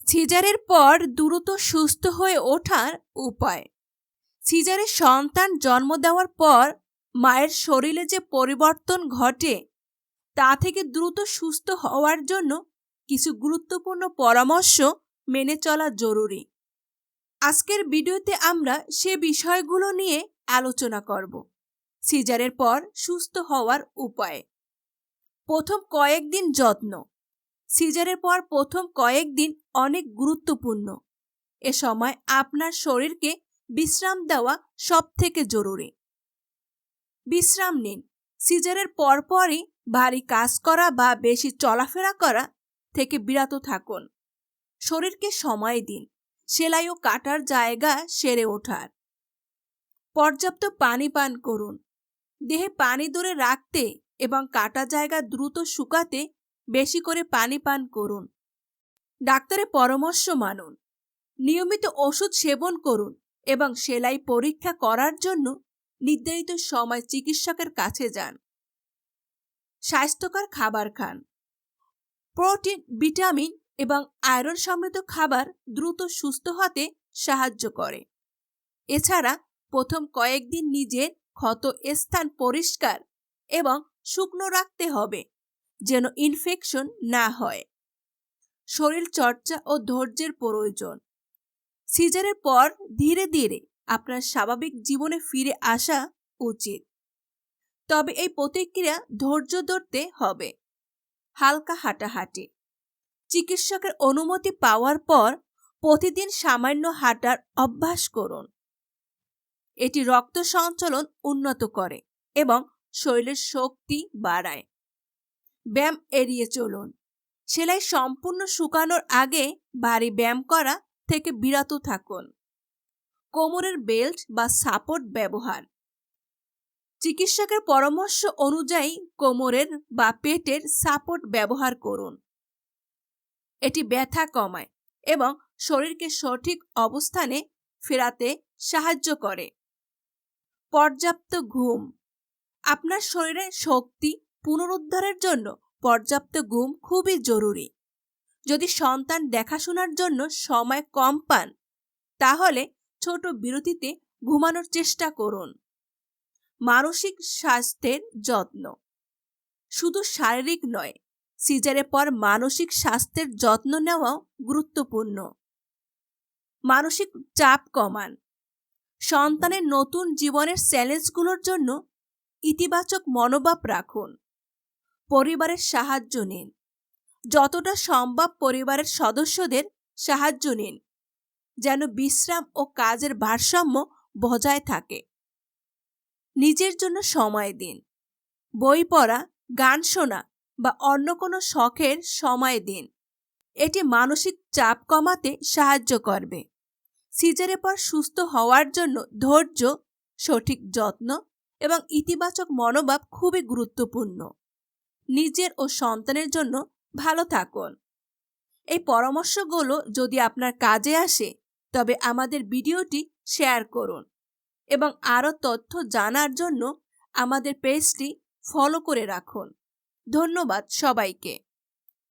সিজারের পর দ্রুত সুস্থ হয়ে ওঠার উপায়। সিজারে সন্তান জন্ম দেওয়ার পর মায়ের শরীরে যে পরিবর্তন ঘটে তা থেকে দ্রুত সুস্থ হওয়ার জন্য কিছু গুরুত্বপূর্ণ পরামর্শ মেনে চলা জরুরি। আজকের ভিডিওতে আমরা সে বিষয়গুলো নিয়ে আলোচনা করব। সিজারের পর সুস্থ হওয়ার উপায়। প্রথম কয়েকদিন যত্ন। সিজারের পর প্রথম কয়েকদিন অনেক গুরুত্বপূর্ণ। এ সময় আপনার শরীরকে বিশ্রাম দেওয়া সবথেকে জরুরি। বিশ্রাম নিন। সিজারের পরপরই ভারী কাজ করা বা বেশি চলাফেরা করা থেকে বিরত থাকুন। শরীরকে সময় দিন। সেলাই ও কাটার জায়গা সেরে ওঠার। পর্যাপ্ত পানি পান করুন। দেহে পানি ধরে রাখতে এবং কাটা জায়গা দ্রুত শুকাতে বেশি করে পানি পান করুন। ডাক্তারের পরামর্শ মানুন। নিয়মিত ওষুধ সেবন করুন এবং সেলাই পরীক্ষা করার জন্য নির্ধারিত সময় চিকিৎসকের কাছে যান। স্বাস্থ্যকর খাবার খান। প্রোটিন, ভিটামিন এবং আয়রন সমৃদ্ধ খাবার দ্রুত সুস্থ হতে সাহায্য করে। এছাড়া প্রথম কয়েকদিন নিজের ক্ষত স্থান পরিষ্কার এবং শুকনো রাখতে হবে যেন ইনফেকশন না হয়। শরীর চর্চা ও ধৈর্যের প্রয়োজন। সিজারের পর ধীরে ধীরে আপনার স্বাভাবিক জীবনে ফিরে আসা উচিত, তবে এই প্রতিক্রিয়া ধৈর্য ধরতে হবে। হালকা হাঁটাহাঁটি। চিকিৎসকের অনুমতি পাওয়ার পর প্রতিদিন সামান্য হাঁটার অভ্যাস করুন। এটি রক্ত সঞ্চালন উন্নত করে এবং শরীরের শক্তি বাড়ায়। ব্যায়াম এড়িয়ে চলুন। সেলাই সম্পূর্ণ শুকানোর আগে ভারী ব্যায়াম করা থেকে বিরত থাকুন। কোমরের বেল্ট বা সাপোর্ট ব্যবহার। চিকিৎসকের পরামর্শ অনুযায়ী কোমরের বা পেটের সাপোর্ট ব্যবহার করুন। এটি ব্যথা কমায় এবং শরীরকে সঠিক অবস্থানে ফেরাতে সাহায্য করে। পর্যাপ্ত ঘুম। আপনার শরীরের শক্তি পুনরুদ্ধারের জন্য পর্যাপ্ত ঘুম খুবই জরুরি। যদি সন্তান দেখাশোনার জন্য সময় কম পান তাহলে ছোট বিরতিতে ঘুমানোর চেষ্টা করুন। মানসিক স্বাস্থ্যের যত্ন। শুধু শারীরিক নয়, সিজারের পর মানসিক স্বাস্থ্যের যত্ন নেওয়াও গুরুত্বপূর্ণ। মানসিক চাপ কমান। সন্তানের নতুন জীবনের চ্যালেঞ্জগুলোর জন্য ইতিবাচক মনোভাব রাখুন। পরিবারের সাহায্য নিন। যতটা সম্ভব পরিবারের সদস্যদের সাহায্য নিন যেন বিশ্রাম ও কাজের ভারসাম্য বজায় থাকে। নিজের জন্য সময় দিন। বই পড়া, গান শোনা বা অন্য কোনো শখের সময় দিন। এটি মানসিক চাপ কমাতে সাহায্য করবে। সিজারের পর সুস্থ হওয়ার জন্য ধৈর্য, সঠিক যত্ন এবং ইতিবাচক মনোভাব খুবই গুরুত্বপূর্ণ। নিজের ও সন্তানের জন্য ভালো থাকুন। এই পরামর্শগুলো যদি আপনার কাজে আসে তবে আমাদের ভিডিওটি শেয়ার করুন এবং আরও তথ্য জানার জন্য আমাদের পেজটি ফলো করে রাখুন। ধন্যবাদ সবাইকে।